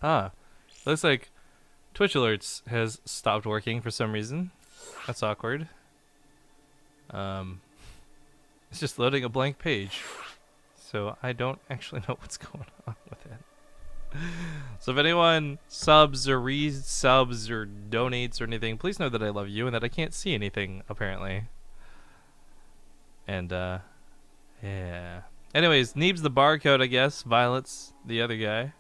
Ah, looks like Twitch Alerts has stopped working for some reason. That's awkward. It's just loading a blank page. So I don't actually know what's going on with it. So if anyone subs or resubs or donates or anything, please know that I love you and that I can't see anything, apparently. And, yeah. Anyways, Neeb's the barcode, I guess. Violet's the other guy.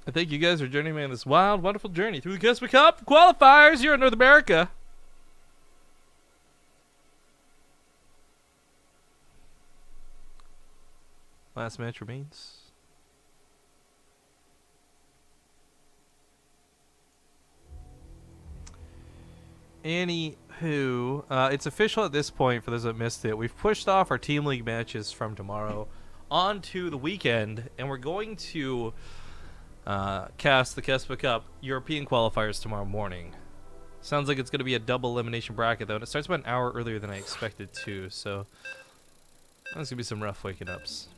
I thank you guys for joining me on this wild, wonderful journey through the KeSPA Cup qualifiers here in North America. Last match remains. Anywho, it's official at this point for those that missed it. We've pushed off our Team League matches from tomorrow onto the weekend, and we're going to cast the KeSPA Cup European qualifiers tomorrow morning. Sounds like it's going to be a double elimination bracket, though, and it starts about an hour earlier than I expected to, so that's going to be some rough waking ups.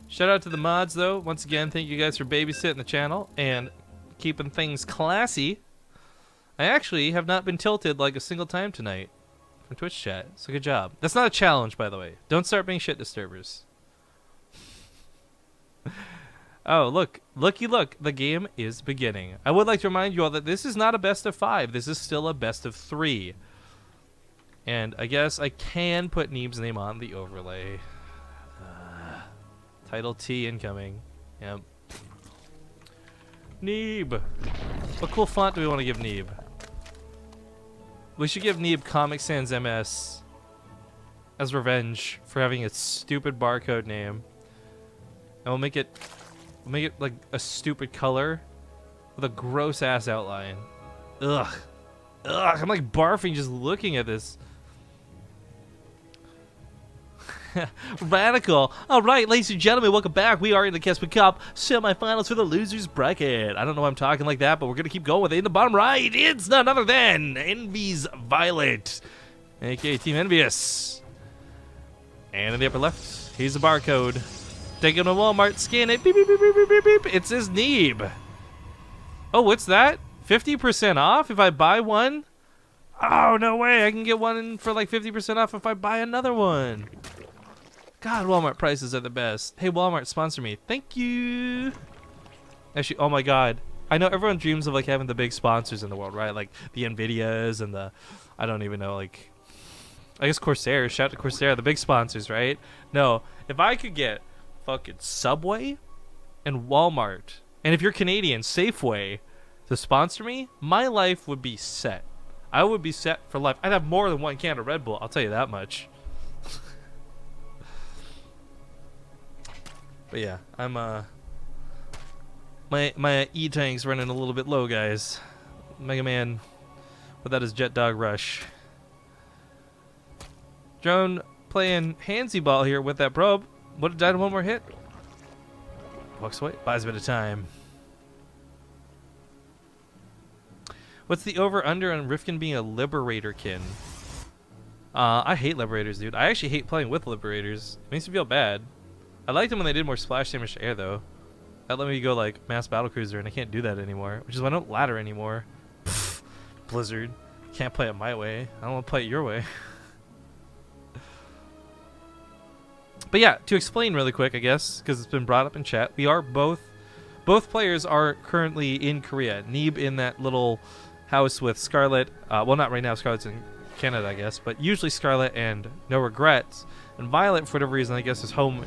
Shout out to the mods, though. Once again, thank you guys for babysitting the channel and keeping things classy. I actually have not been tilted like a single time tonight from Twitch chat, so good job. That's not a challenge, by the way. Don't start being shit disturbers. Oh, look. Looky look. The game is beginning. I would like to remind you all that this is not a best of 5. This is still a best of 3. And I guess I can put Neeb's name on the overlay. Title T incoming. Yep. Neeb. What cool font do we want to give Neeb? We should give Neeb Comic Sans MS as revenge for having its stupid barcode name. And we'll make it like a stupid color with a gross ass outline. Ugh. Ugh, I'm like barfing just looking at this. Radical. All right, ladies and gentlemen, welcome back. We are in the KeSPA Cup semifinals for the losers bracket. I don't know why I'm talking like that, but we're going to keep going with it. In the bottom right, it's none other than Envy's Violet, aka Team Envious. And in the upper left, he's the barcode. Take him to Walmart, scan it, beep, beep, beep, beep, beep, beep, beep. It says Neeb. Oh, what's that? 50% off if I buy one? Oh, no way. I can get one for like 50% off if I buy another one. God, Walmart prices are the best. Hey, Walmart, sponsor me. Thank you. Actually, oh my God. I know everyone dreams of like having the big sponsors in the world, right? Like the Nvidias and the, I don't even know, like, I guess Corsair. Shout out to Corsair, the big sponsors, right? No, if I could get fucking Subway and Walmart, and if you're Canadian, Safeway, to sponsor me, my life would be set. I would be set for life. I'd have more than one can of Red Bull, I'll tell you that much. But yeah, I'm my E-tank's running a little bit low, guys. Mega Man without his Jet Dog Rush. Drone playing handsy ball here with that probe. Would have died in one more hit. Walks away, buys a bit of time. What's the over-under on Rifkin being a Liberator-kin? I hate Liberators, dude. I actually hate playing with Liberators. It makes me feel bad. I liked them when they did more splash damage to air, though. That let me go, like, mass battlecruiser, and I can't do that anymore. Which is why I don't ladder anymore. Pfft, Blizzard. Can't play it my way. I don't want to play it your way. But yeah, to explain really quick, I guess, because it's been brought up in chat, we are both players are currently in Korea. Neeb in that little house with Scarlet. Well, not right now. Scarlet's in Canada, I guess. But usually Scarlet and No Regrets. And Violet, for whatever reason, I guess is home.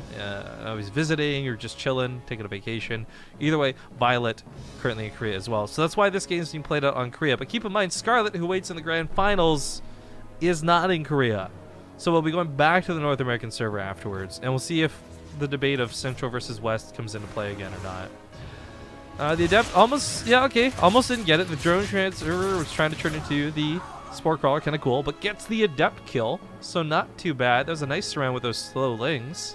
He's visiting or just chilling, taking a vacation. Either way, Violet currently in Korea as well. So that's why this game is being played out on Korea. But keep in mind, Scarlet, who waits in the grand finals, is not in Korea. So we'll be going back to the North American server afterwards. And we'll see if the debate of Central versus West comes into play again or not. The Adept almost, yeah, okay, almost didn't get it. The drone transfer was trying to turn into the Spore Crawler, kind of cool, but gets the Adept kill, so not too bad. That was a nice surround with those slow lings.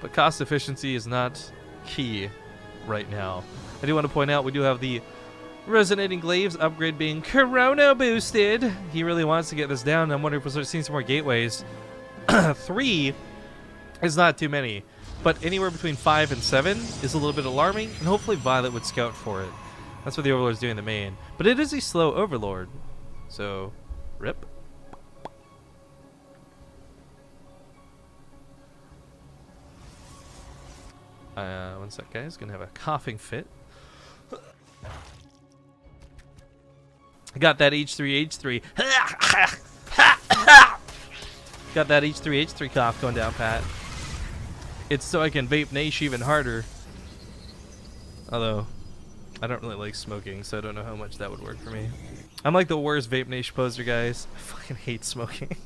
But cost efficiency is not key right now. I do want to point out we do have the Resonating Glaives upgrade being Corona boosted. He really wants to get this down. I'm wondering if we'll start seeing some more gateways. 3 is not too many, but anywhere between 5 and 7 is a little bit alarming, and hopefully Violet would scout for it. That's what the Overlord's doing in the main. But it is a slow Overlord, so rip. One sec, guys. Gonna have a coughing fit. I got that H3H3. Got that H3H3 cough going down, Pat. It's so I can vape Nash even harder. Although, I don't really like smoking, so I don't know how much that would work for me. I'm like the worst vape Nash poser, guys. I fucking hate smoking.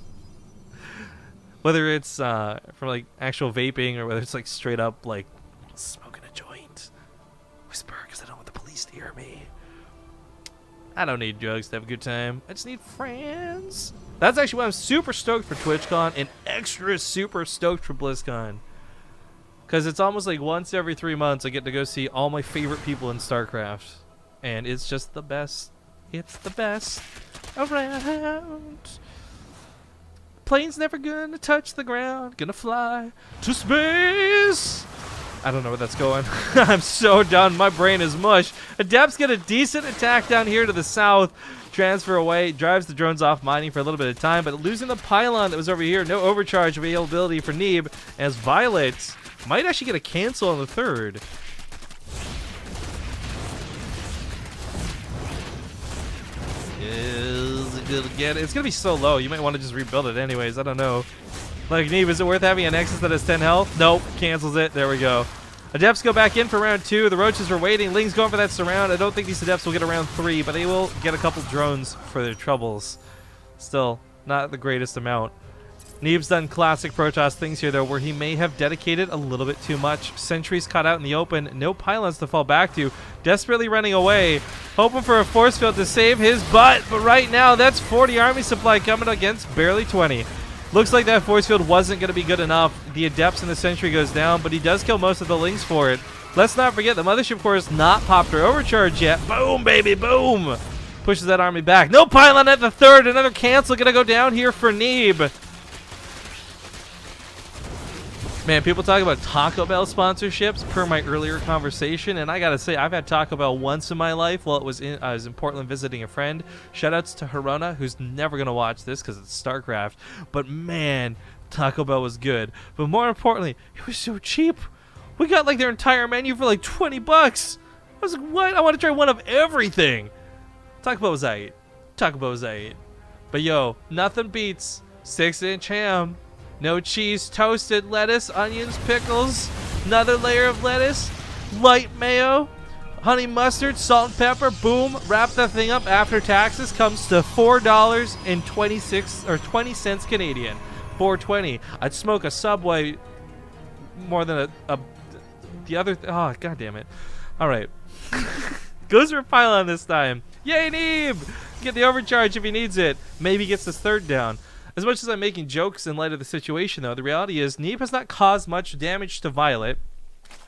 Whether it's from like actual vaping or whether it's like straight up like smoking a joint. Whisper, because I don't want the police to hear me. I don't need drugs to have a good time. I just need friends. That's actually why I'm super stoked for TwitchCon and extra super stoked for BlizzCon. Because it's almost like once every 3 months I get to go see all my favorite people in StarCraft. And it's just the best. It's the best around. Plane's never gonna touch the ground. Gonna fly to space. I don't know where that's going. I'm so done. My brain is mush. Adepts get a decent attack down here to the south. Transfer away. Drives the drones off mining for a little bit of time. But losing the pylon that was over here. No overcharge availability for Neeb. As Violet might actually get a cancel on the third. Is it gonna get it? It's gonna be so low. You might want to just rebuild it anyways. I don't know. Like, Neeb, is it worth having a Nexus that has 10 health? Nope. Cancels it. There we go. Adepts go back in for round 2. The Roaches are waiting. Ling's going for that surround. I don't think these Adepts will get a round 3, but they will get a couple drones for their troubles. Still, not the greatest amount. Neeb's done classic Protoss things here, though, where he may have dedicated a little bit too much. Sentries caught out in the open. No pylons to fall back to. Desperately running away. Hoping for a force field to save his butt. But right now, that's 40 army supply coming against barely 20. Looks like that force field wasn't going to be good enough. The Adepts and the Sentry goes down, but he does kill most of the Lings for it. Let's not forget, the Mothership Core has not popped her overcharge yet. Boom, baby, boom! Pushes that army back. No pylon at the third. Another cancel going to go down here for Neeb. Man, people talk about Taco Bell sponsorships per my earlier conversation, and I gotta say, I've had Taco Bell once in my life while I was in Portland visiting a friend. Shoutouts to Hirona, who's never gonna watch this because it's StarCraft. But man, Taco Bell was good. But more importantly, it was so cheap. We got like their entire menu for like 20 bucks. I was like, what? I want to try one of everything. Taco Bell was aight. Taco Bell was aight. But yo, nothing beats 6-inch ham. No cheese, toasted lettuce, onions, pickles, another layer of lettuce, light mayo, honey mustard, salt and pepper, boom, wrap that thing up after taxes, comes to $4.26 or 20 cents Canadian. $4.20. I'd smoke a Subway more than the other oh, god damn it. Alright. Goes for a pylon this time. Yay, Neeb! Get the overcharge if he needs it. Maybe gets his third down. As much as I'm making jokes in light of the situation, though, the reality is Neeb has not caused much damage to Violet.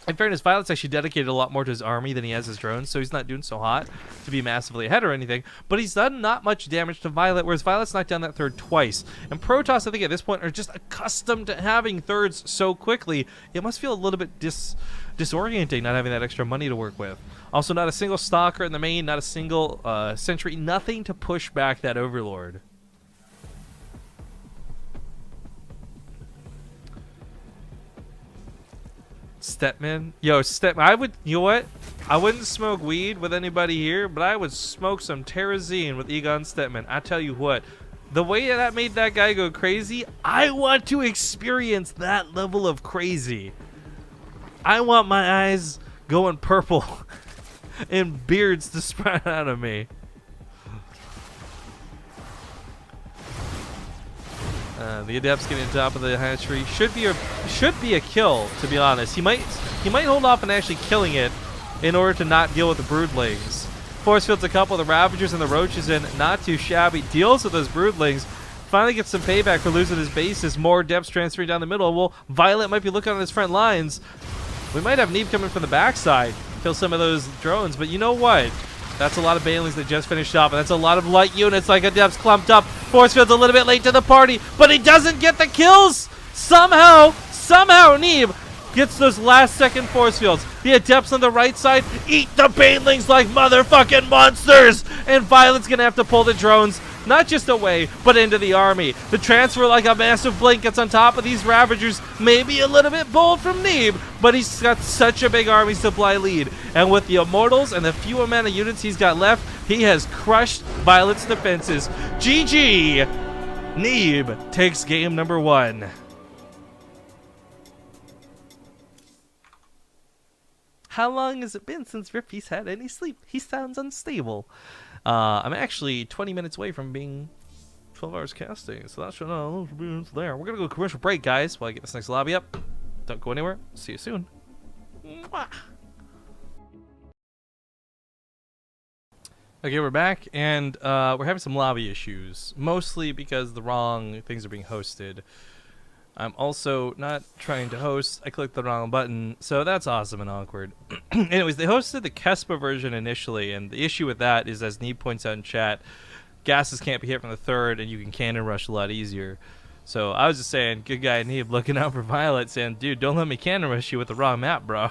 In fairness, Violet's actually dedicated a lot more to his army than he has his drones, so he's not doing so hot to be massively ahead or anything. But he's done not much damage to Violet, whereas Violet's knocked down that third twice. And Protoss, I think, at this point, are just accustomed to having thirds so quickly. It must feel a little bit disorienting not having that extra money to work with. Also, not a single Stalker in the main, not a single Sentry, nothing to push back that Overlord. Stetman, yo, Stetman, you know what? I wouldn't smoke weed with anybody here, but I would smoke some Terrazine with Egon Stetman. I tell you what, the way that made that guy go crazy, I want to experience that level of crazy. I want my eyes going purple and beards to sprout out of me. The Adept's getting on top of the hatchery. Should be a kill, to be honest. He might hold off on actually killing it in order to not deal with the broodlings. Force fields a couple of the Ravagers and the Roaches in. Not too shabby. Deals with those broodlings. Finally gets some payback for losing his bases. More Adepts transferring down the middle. Well, Violet might be looking on his front lines. We might have Neeb coming from the backside. Kill some of those drones. But you know what? That's a lot of Banelings that just finished up, and that's a lot of light units like Adepts clumped up. Force field's a little bit late to the party, but he doesn't get the kills! Somehow Neeb gets those last second force fields. The Adepts on the right side eat the Banelings like motherfucking monsters! And Violet's gonna have to pull the drones, not just away, but into the army. The transfer like a massive blink gets on top of these Ravagers. Maybe a little bit bold from Neeb, but he's got such a big army supply lead. And with the Immortals and the few amount of units he's got left, he has crushed Violet's defenses. GG! Neeb takes game number 1. How long has it been since Rippy's had any sleep? He sounds unstable. I'm actually 20 minutes away from being 12 hours casting, so that should know there. We're gonna go commercial break, guys, while I get this next lobby up. Don't go anywhere. See you soon. Mwah. Okay, we're back, and we're having some lobby issues, mostly because the wrong things are being hosted. I'm also not trying to host. I clicked the wrong button, so that's awesome and awkward. Anyways, they hosted the KeSPA version initially, and the issue with that is, as Neeb points out in chat, gases can't be hit from the third, and you can cannon rush a lot easier. So I was just saying, good guy Neeb looking out for Violet, saying, dude, don't let me cannon rush you with the wrong map, bro.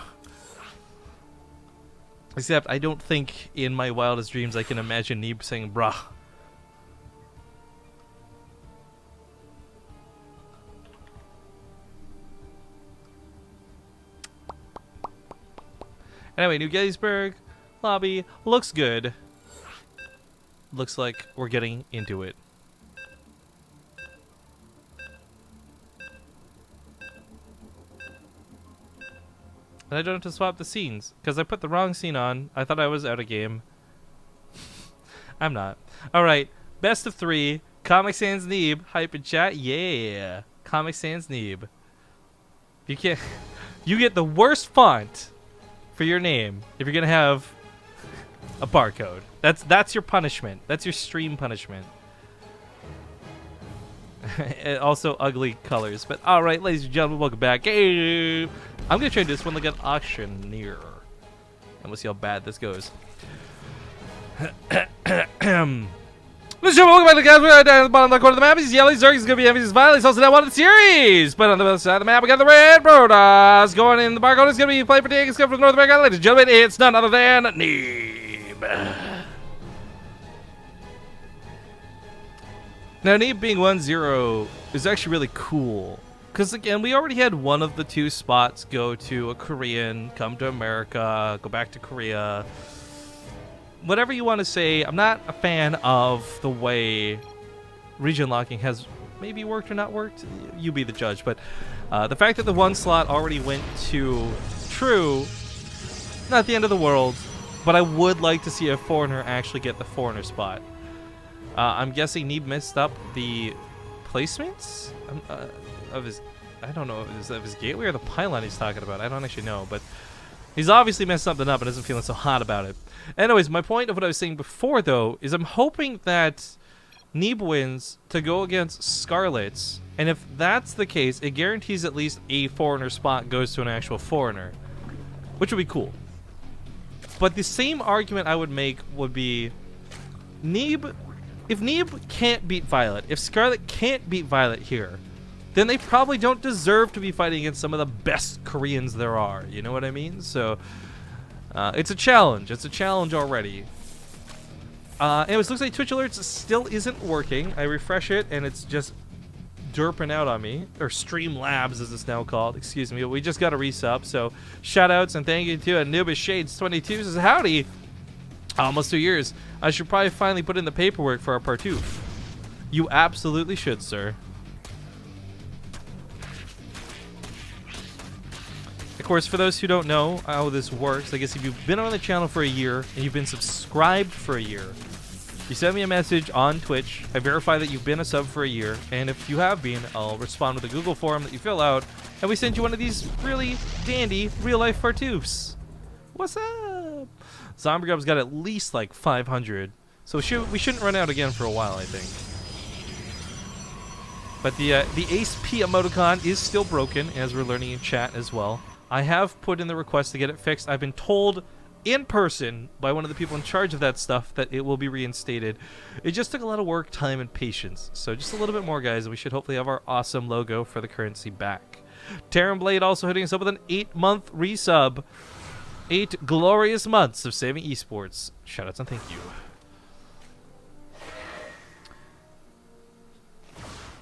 Except I don't think in my wildest dreams I can imagine Neeb saying, bruh. Anyway, New Gettysburg lobby looks good. Looks like we're getting into it. And I don't have to swap the scenes because I put the wrong scene on. I thought I was out of game. I'm not. Alright, best of 3. Comic Sans Neeb. Hype in chat. Yeah. Comic Sans Neeb. You can't. You get the worst font for your name if you're gonna have a barcode. That's your punishment. That's your stream punishment. Also ugly colors. But all right, ladies and gentlemen, welcome back. Hey, I'm gonna try this one like an auctioneer, and we'll see how bad this goes. Ladies and gentlemen, welcome back to the guys. We're down at the bottom of the corner of the map. He's yellow, Zerg is going to be heavy, he's violent. He's also down one of the series. But on the other side of the map, we got the red Brodas. Going in the barcode is going to be played for Dig. It's coming from North America. Ladies and gentlemen, it's none other than Neeb. Now, Neeb being 1-0 is actually really cool. Because, again, we already had one of the 2 spots go to a Korean, come to America, go back to Korea. Whatever you want to say, I'm not a fan of the way region locking has maybe worked or not worked. You be the judge. But the fact that the 1 slot already went to True, not the end of the world. But I would like to see a foreigner actually get the foreigner spot. I'm guessing Neeb messed up the placements of his. I don't know, is that his gateway or the pylon he's talking about? I don't actually know, but he's obviously messed something up and isn't feeling so hot about it. Anyways, my point of what I was saying before, though, is I'm hoping that Neeb wins to go against Scarlets, and if that's the case, it guarantees at least a foreigner spot goes to an actual foreigner, which would be cool. But the same argument I would make would be Neeb. If Neeb can't beat Violet, if Scarlet can't beat Violet here, then they probably don't deserve to be fighting against some of the best Koreans there are. You know what I mean? So it's a challenge. It's a challenge already. Anyways, looks like Twitch alerts still isn't working. I refresh it and it's just derping out on me, or Streamlabs as it's now called. Excuse me. We just got a resub, so shout outs and thank you to Anubis Shades 22 says howdy. Almost 2 years. I should probably finally put in the paperwork for our part 2. You absolutely should, sir. Of course, for those who don't know how this works, I guess if you've been on the channel for a year and you've been subscribed for a year, you send me a message on Twitch. I verify that you've been a sub for a year, and if you have been, I'll respond with a Google form that you fill out, and we send you one of these really dandy real-life part 2s. What's up? Zombie Grub's got at least like 500, so we shouldn't run out again for a while, I think. But the Ace P emoticon is still broken, as we're learning in chat as well. I have put in the request to get it fixed. I've been told in person by one of the people in charge of that stuff that it will be reinstated. It just took a lot of work, time, and patience. So just a little bit more, guys, and we should hopefully have our awesome logo for the currency back. Terran Blade also hitting us up with an 8-month resub. 8 glorious months of saving esports. Shoutouts and thank you.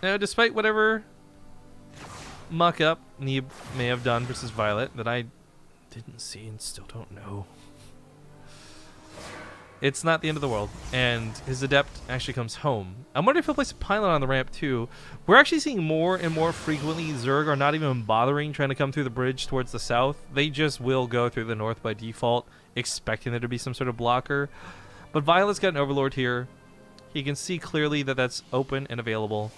Now, despite whatever muck up Neeb may have done versus Violet that I didn't see and still don't know, it's not the end of the world, and his adept actually comes home. I'm wondering if he'll place a pylon on the ramp too. We're actually seeing more and more frequently Zerg are not even bothering trying to come through the bridge towards the south. They just will go through the north by default, expecting there to be some sort of blocker. But Violet's got an Overlord here. He can see clearly that that's open and available.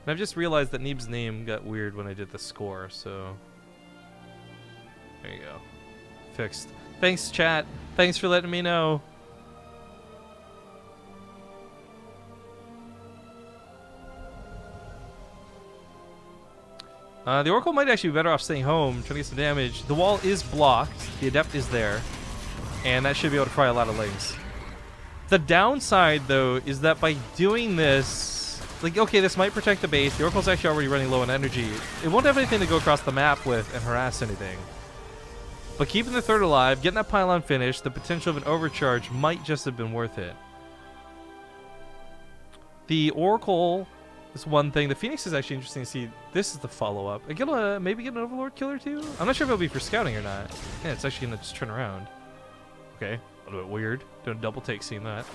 And I've just realized that Neeb's name got weird when I did the score, so there you go. Fixed. Thanks, chat. Thanks for letting me know. The Oracle might actually be better off staying home, trying to get some damage. The wall is blocked. The Adept is there. And that should be able to pry a lot of links. The downside, though, is that by doing this, like, okay, this might protect the base. The Oracle's actually already running low on energy. It won't have anything to go across the map with and harass anything. But keeping the third alive, getting that pylon finished, the potential of an overcharge might just have been worth it. The Oracle is one thing. The Phoenix is actually interesting to see. This is the follow-up. Maybe get an Overlord killer too? I'm not sure if it'll be for scouting or not. Yeah, it's actually going to just turn around. Okay, a little bit weird. Doing a double take seeing that.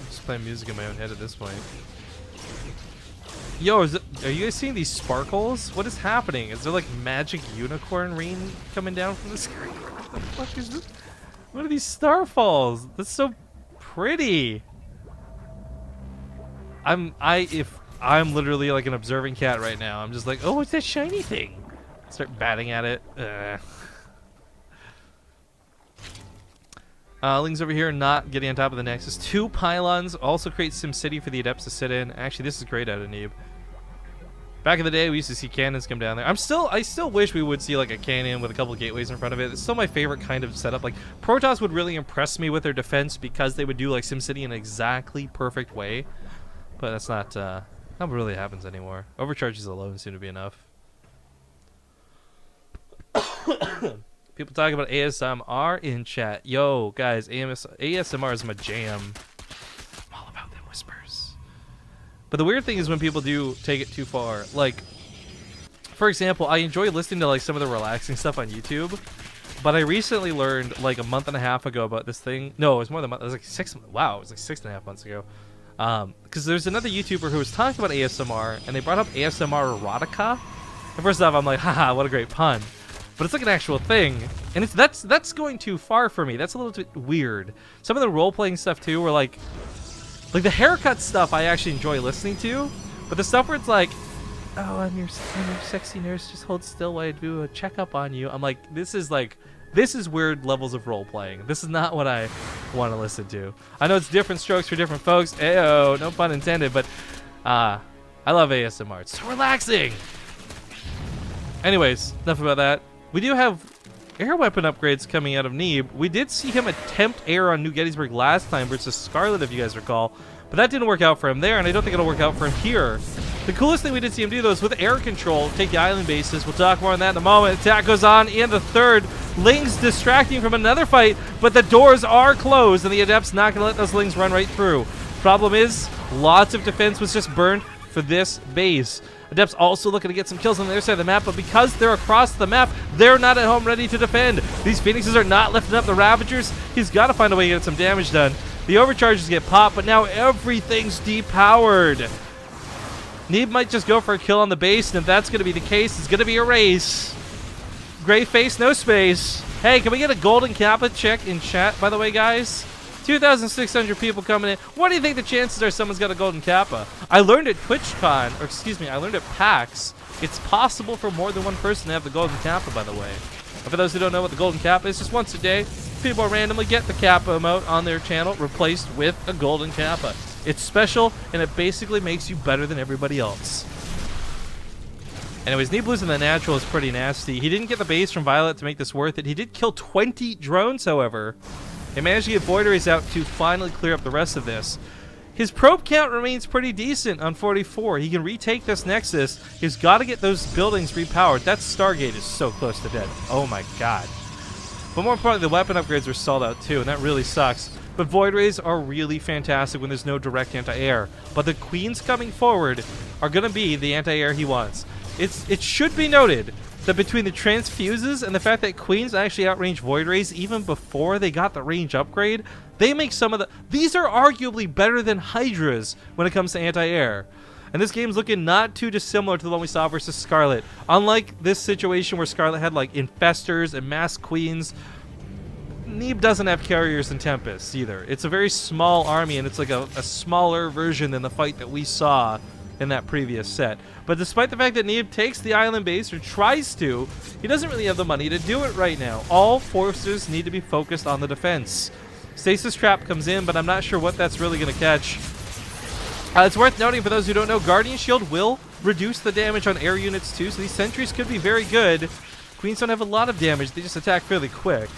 Just playing music in my own head at this point. Yo, are you guys seeing these sparkles? What is happening? Is there like magic unicorn rain coming down from the screen? What the fuck is this? What are these starfalls? That's so pretty. I'm literally like an observing cat right now. I'm just like, oh, what's that shiny thing? Start batting at it. Ling's over here not getting on top of the Nexus. 2 pylons also create SimCity for the Adepts to sit in. Actually, this is great out of Neeb. Back in the day, we used to see cannons come down there. I still wish we would see like a cannon with a couple of gateways in front of it. It's still my favorite kind of setup. Like Protoss would really impress me with their defense because they would do like SimCity in an exactly perfect way. But that's not what really happens anymore. Overcharges alone seem to be enough. People talking about ASMR in chat. Yo, guys, ASMR is my jam. I'm all about them whispers. But the weird thing is when people do take it too far. Like, for example, I enjoy listening to like some of the relaxing stuff on YouTube. But I recently learned like a month and a half ago about this thing. No, it was more than a month. It was like 6. Wow, it was like 6.5 months ago. Because there's another YouTuber who was talking about ASMR, and they brought up ASMR erotica. And first off, I'm like, haha, what a great pun. But it's like an actual thing, and that's going too far for me. That's a little bit weird. Some of the role-playing stuff too, were like the haircut stuff I actually enjoy listening to, but the stuff where it's like, oh, I'm your sexy nurse, just hold still while I do a checkup on you. I'm like, this is weird levels of role-playing. This is not what I want to listen to. I know it's different strokes for different folks. Ayo, no pun intended, but I love ASMR. It's so relaxing. Anyways, enough about that. We do have air weapon upgrades coming out of Neeb. We did see him attempt air on New Gettysburg last time versus Scarlet, if you guys recall. But that didn't work out for him there, and I don't think it'll work out for him here. The coolest thing we did see him do, though, is with air control, take the island bases. We'll talk more on that in a moment. Attack goes on in the third. Ling's distracting from another fight, but the doors are closed, and the Adept's not going to let those Lings run right through. Problem is, lots of defense was just burned for this base. Adepts also looking to get some kills on the other side of the map, but because they're across the map, they're not at home ready to defend. These Phoenixes are not lifting up the Ravagers. He's got to find a way to get some damage done. The overcharges get popped, but now everything's depowered. Neeb might just go for a kill on the base, and if that's going to be the case, it's going to be a race. Gray face, no space. Hey, can we get a golden kappa check in chat, by the way, guys? 2,600 people coming in. What do you think the chances are someone's got a golden kappa? I learned at TwitchCon, or excuse me, I learned at PAX. It's possible for more than one person to have the golden kappa, by the way. And for those who don't know what the golden kappa is, just once a day, people randomly get the KeSPA emote on their channel replaced with a golden KeSPA. It's special, and it basically makes you better than everybody else. Anyways, Neeb losing the natural is pretty nasty. He didn't get the base from Violet to make this worth it. He did kill 20 drones, however. He managed to get Void Rays out to finally clear up the rest of this. His probe count remains pretty decent on 44. He can retake this Nexus. He's got to get those buildings repowered. That Stargate is so close to dead. Oh my god. But more importantly, the weapon upgrades are stalled out too, and that really sucks. But Void Rays are really fantastic when there's no direct anti-air. But the Queens coming forward are going to be the anti-air he wants. It should be noted that between the transfuses and the fact that Queens actually outrange Void Rays even before they got the range upgrade, they make some of the... These are arguably better than Hydras when it comes to anti-air. And this game's looking not too dissimilar to the one we saw versus Scarlet. Unlike this situation where Scarlet had like Infestors and Mass Queens, Neeb doesn't have Carriers and Tempests either. It's a very small army, and it's like a smaller version than the fight that we saw in that previous set. But despite the fact that Neeb takes the island base, or tries to, he doesn't really have the money to do it right now. All forces need to be focused on the defense. Stasis Trap comes in, but I'm not sure what that's really going to catch. It's worth noting, for those who don't know, Guardian Shield will reduce the damage on air units too, so these sentries could be very good. Queens don't have a lot of damage, they just attack fairly quick.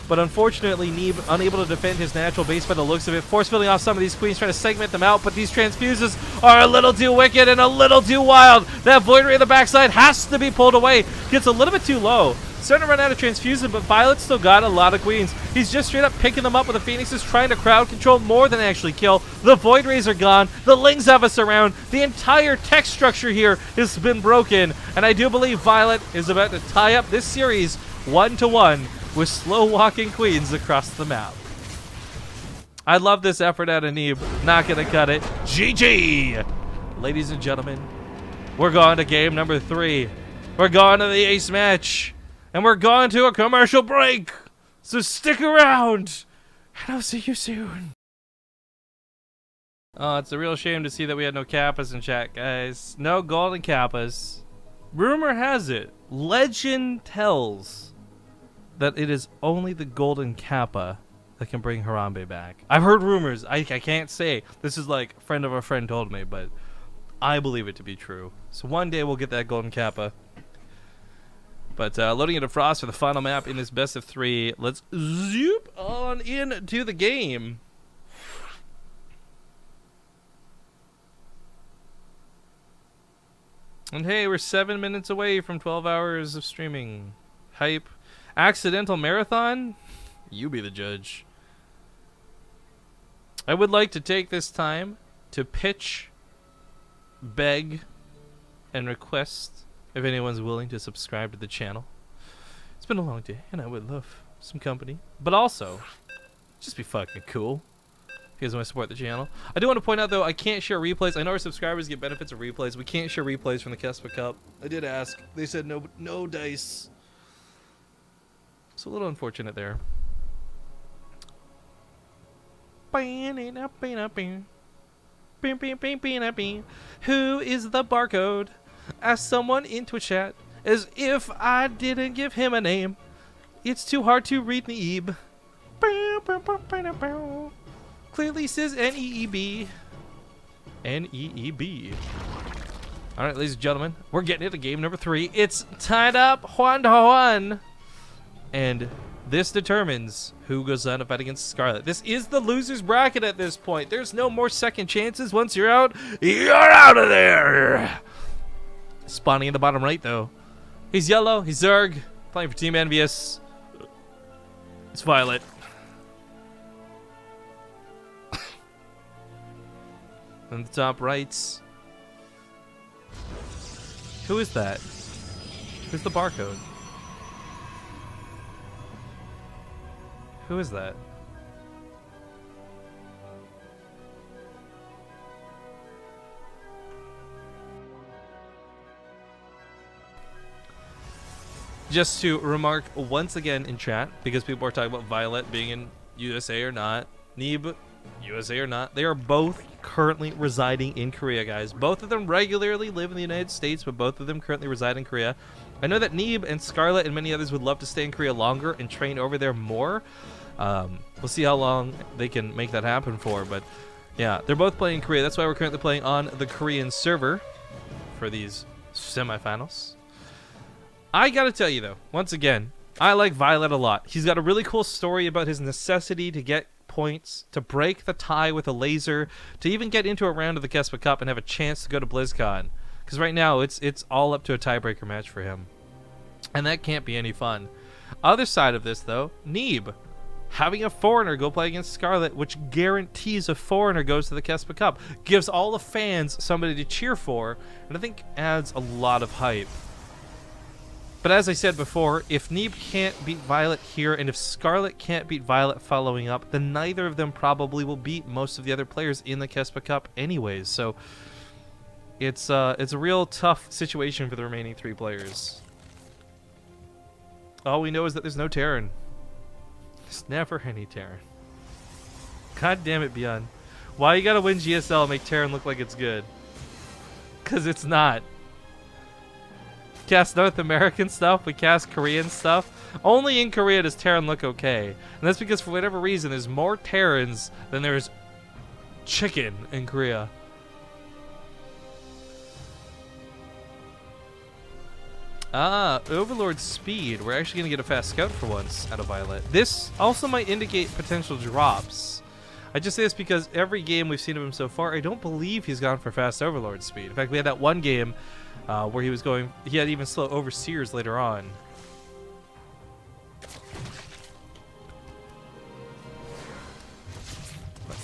But unfortunately, Neeb unable to defend his natural base by the looks of it, force filling off some of these Queens, trying to segment them out, but these transfuses are a little too wicked and a little too wild. That Void Ray on the backside has to be pulled away. Gets a little bit too low. Starting to run out of transfusion, but Violet's still got a lot of Queens. He's just straight up picking them up with the Phoenixes, trying to crowd control more than actually kill. The Void Rays are gone. The Lings have us around. The entire tech structure here has been broken, and I do believe Violet is about to tie up this series 1-1 with slow-walking Queens across the map. I love this effort out of Neeb. Not gonna cut it. GG! Ladies and gentlemen, we're going to game number 3. We're going to the ace match. And we're going to a commercial break. So stick around. And I'll see you soon. Oh, it's a real shame to see that we had no KeSPAs in chat, guys. No golden KeSPAs. Rumor has it, legend tells, that it is only the golden KeSPA that can bring Harambe back. I've heard rumors. I can't say. This is like a friend of a friend told me, but I believe it to be true. So one day we'll get that golden KeSPA. But loading into Frost for the final map in this best of 3. Let's zoop on into the game. And hey, we're 7 minutes away from 12 hours of streaming. Hype. Accidental marathon? You be the judge. I would like to take this time to pitch, beg, and request if anyone's willing to subscribe to the channel. It's been a long day, and I would love some company. But also, just be fucking cool. If you guys want to support the channel. I do want to point out, though, I can't share replays. I know our subscribers get benefits of replays. We can't share replays from the KeSPA Cup. I did ask. They said no dice. It's a little unfortunate there. Who is the barcode? Ask someone in Twitch chat, as if I didn't give him a name. It's too hard to read Neeb. Clearly says N-E-E-B. N-E-E-B. Alright, ladies and gentlemen, we're getting into game number 3. It's tied up 1-1. And this determines who goes on to fight against Scarlet. This is the loser's bracket at this point. There's no more second chances. Once you're out of there. Spawning in the bottom right, though. He's yellow. He's Zerg. Playing for Team Envious. It's Violet. On the top rights. Who is that? Who's the barcode? Who is that? Just to remark once again in chat, because people are talking about Violet being in USA or not, Neeb, USA or not, they are both currently residing in Korea, guys. Both of them regularly live in the United States, but both of them currently reside in Korea. I know that Neeb and Scarlet and many others would love to stay in Korea longer and train over there more. We'll see how long they can make that happen for, but yeah, they're both playing in Korea. That's why we're currently playing on the Korean server for these semifinals. I gotta tell you though, once again, I like Violet a lot. He's got a really cool story about his necessity to get points, to break the tie with a laser, to even get into a round of the KeSPA Cup and have a chance to go to BlizzCon. Because right now, it's all up to a tiebreaker match for him. And that can't be any fun. Other side of this, though, Neeb. Having a foreigner go play against Scarlet, which guarantees a foreigner goes to the KeSPA Cup, gives all the fans somebody to cheer for, and I think adds a lot of hype. But as I said before, if Neeb can't beat Violet here, and if Scarlet can't beat Violet following up, then neither of them probably will beat most of the other players in the KeSPA Cup anyways. So it's a real tough situation for the remaining 3 players. All we know is that there's no Terran. There's never any Terran. God damn it, Beyond. Why you gotta win GSL and make Terran look like it's good? Because it's not. Cast North American stuff, we cast Korean stuff. Only in Korea does Terran look okay. And that's because for whatever reason, there's more Terrans than there's chicken in Korea. Ah, Overlord Speed. We're actually going to get a fast scout for once out of Violet. This also might indicate potential drops. I just say this because every game we've seen of him so far, I don't believe he's gone for fast Overlord Speed. In fact, we had that one game where he was going, he had even slow Overseers later on.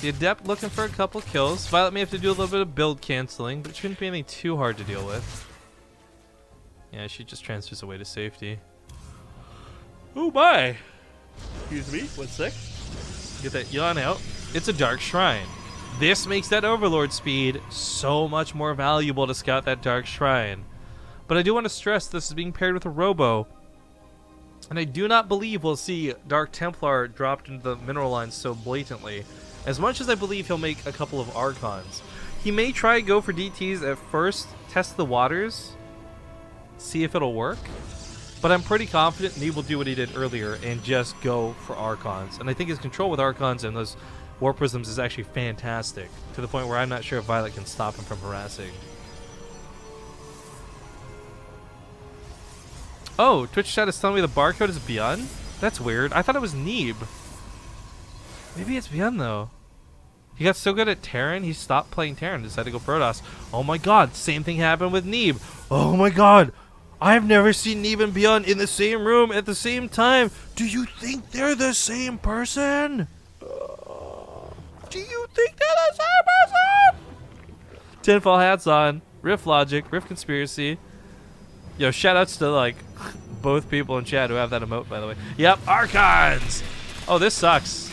The Adept looking for a couple kills. Violet may have to do a little bit of build canceling, but it shouldn't be anything too hard to deal with. Yeah, she just transfers away to safety. Oh my! Excuse me, 1 sec. Get that yawn out. It's a Dark Shrine. This makes that Overlord Speed so much more valuable to scout that Dark Shrine. But I do want to stress this is being paired with a Robo. And I do not believe we'll see Dark Templar dropped into the mineral line so blatantly. As much as I believe he'll make a couple of Archons. He may try and go for DTs at first, test the waters, see if it'll work. But I'm pretty confident Neeb will do what he did earlier and just go for Archons. And I think his control with Archons and those War Prisms is actually fantastic, to the point where I'm not sure if Violet can stop him from harassing. Oh, Twitch chat is telling me the barcode is Beyond? That's weird. I thought it was Neeb. Maybe it's Beyond though. He got so good at Terran, he stopped playing Terran and decided to go Protoss. Oh my god, same thing happened with Neeb. Oh my god, I've never seen Neeb and Beyond in the same room at the same time. Do you think they're the same person? Do you think they're the same person? Tinfoil hats on. Rift Logic, Rift Conspiracy. Yo, shoutouts to like both people in chat who have that emote, by the way. Yep, Archons! Oh, this sucks.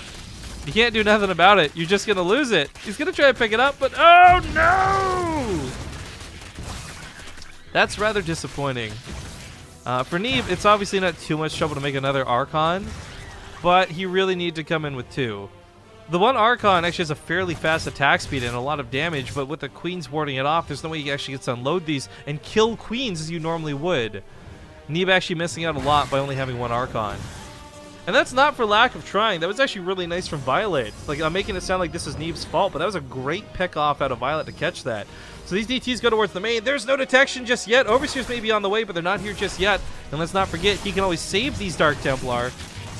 You can't do nothing about it. You're just gonna lose it. He's gonna try to pick it up, but oh no! That's rather disappointing. For Neeb, it's obviously not too much trouble to make another Archon, but he really needed to come in with 2. The one Archon actually has a fairly fast attack speed and a lot of damage, but with the Queens warding it off, there's no way he actually gets to unload these and kill Queens as you normally would. Neeb actually missing out a lot by only having 1 Archon. And that's not for lack of trying. That was actually really nice from Violet. Like, I'm making it sound like this is Neeb's fault, but that was a great pick off out of Violet to catch that. So these DTs go towards the main. There's no detection just yet. Overseers may be on the way, but they're not here just yet. And let's not forget, he can always save these Dark Templar.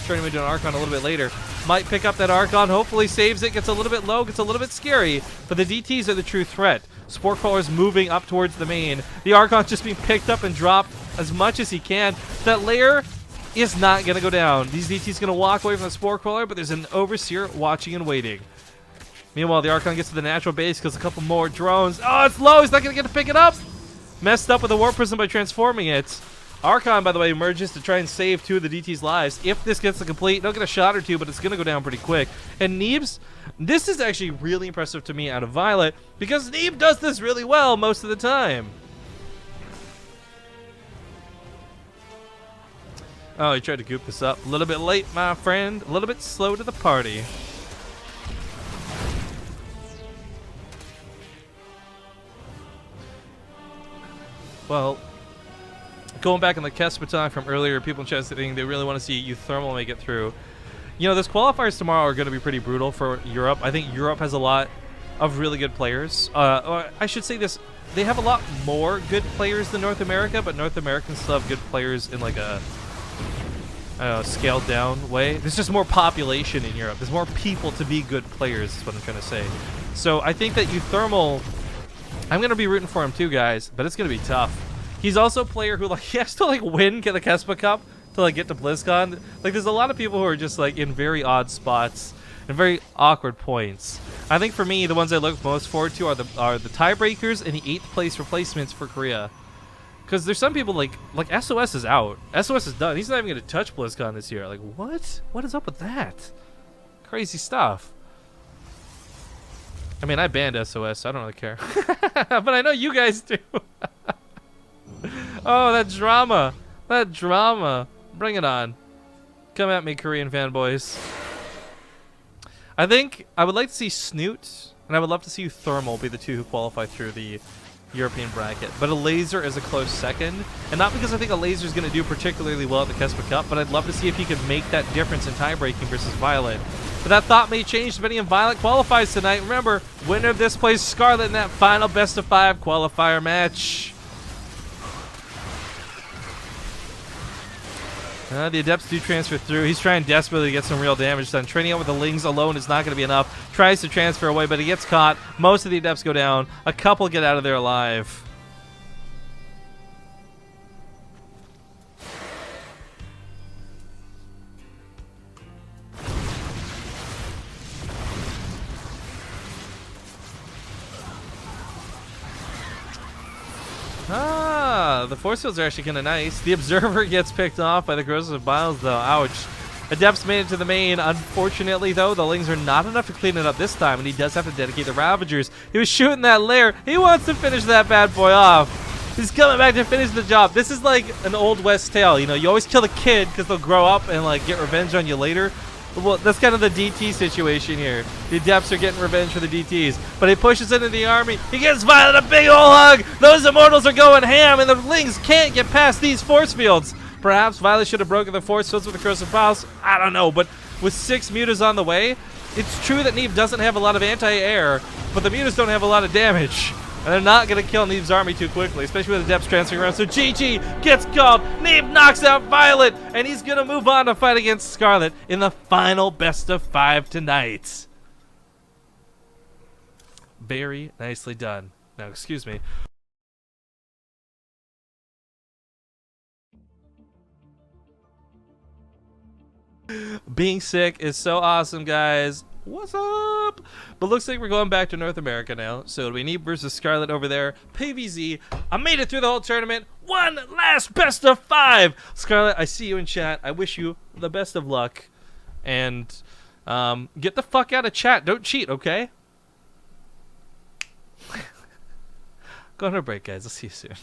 Turn him into an Archon a little bit later. Might pick up that Archon, hopefully saves it, gets a little bit low, gets a little bit scary, but the DTs are the true threat. Spore Crawler's moving up towards the main. The Archon's just being picked up and dropped as much as he can. That layer is not going to go down. These DTs going to walk away from the Spore Crawler, but there's an Overseer watching and waiting. Meanwhile, the Archon gets to the natural base because a couple more drones. Oh, it's low. He's not going to get to pick it up. Messed up with the Warp Prism by transforming it. Archon, by the way, emerges to try and save 2 of the DT's lives. If this gets to complete, they'll get a shot or 2, but it's going to go down pretty quick. And Neeb's, this is actually really impressive to me out of Violet, because Neeb does this really well most of the time. Oh, he tried to goop this up. A little bit late, my friend. A little bit slow to the party. Well, going back on the KeSPA talk from earlier, people in chat saying they really want to see Thermal make it through. You know, those qualifiers tomorrow are going to be pretty brutal for Europe. I think Europe has a lot of really good players. Or I should say this, they have a lot more good players than North America, but North Americans still have good players in like a, I don't know, scaled down way. There's just more population in Europe. There's more people to be good players is what I'm trying to say. So I think that Thermal, I'm going to be rooting for him too, guys, but it's going to be tough. He's also a player who, like, he has to, like, win the KeSPA Cup to, like, get to BlizzCon. Like, there's a lot of people who are just, like, in very odd spots and very awkward points. I think for me, the ones I look most forward to are the tiebreakers and the 8th place replacements for Korea. Because there's some people, like SOS is out. SOS is done. He's not even going to touch BlizzCon this year. Like, what? What is up with that? Crazy stuff. I mean, I banned SOS, so I don't really care. But I know you guys do. Oh, that drama. That drama. Bring it on. Come at me, Korean fanboys. I think I would like to see Snoot, and I would love to see Thermal be the two who qualify through the European bracket. But a Laser is a close second. And not because I think a Laser is going to do particularly well at the KeSPA Cup, but I'd love to see if he could make that difference in tie-breaking versus Violet. But that thought may change depending on Violet qualifies tonight. Remember, winner of this plays Scarlet in that final best-of-5 qualifier match. The Adepts do transfer through. He's trying desperately to get some real damage done. Training out with the Lings alone is not going to be enough. Tries to transfer away, but he gets caught. Most of the Adepts go down. A couple get out of there alive. The force fields are actually kind of nice. The Observer gets picked off by the Corrosive Biles, though. Ouch. Adepts made it to the main. Unfortunately, though, the Lings are not enough to clean it up this time, and he does have to dedicate the Ravagers. He was shooting that lair. He wants to finish that bad boy off. He's coming back to finish the job. This is like an Old West tale. You know, you always kill the kid because they'll grow up and, like, get revenge on you later. Well, that's kind of the DT situation here. The Adepts are getting revenge for the DTs. But he pushes into the army. He gives Violet a big ol' hug. Those Immortals are going ham, and the Lings can't get past these force fields. Perhaps Violet should have broken the force fields with the Corrosive Biles. I don't know. But with 6 mutas on the way, it's true that Neeb doesn't have a lot of anti-air, but the mutas don't have a lot of damage. And they're not going to kill Neeb's army too quickly, especially with the Adepts transferring around. So GG gets called. Neeb knocks out Violet, and he's going to move on to fight against Scarlet in the final best-of-5 tonight. Very nicely done. Now, excuse me. Being sick is so awesome, guys. What's up? But looks like we're going back to North America now. So it'll be Neeb versus Scarlet over there. PvZ. I made it through the whole tournament. One last best of 5. Scarlet, I see you in chat. I wish you the best of luck. And get the fuck out of chat. Don't cheat, okay? Go on a break, guys. I'll see you soon.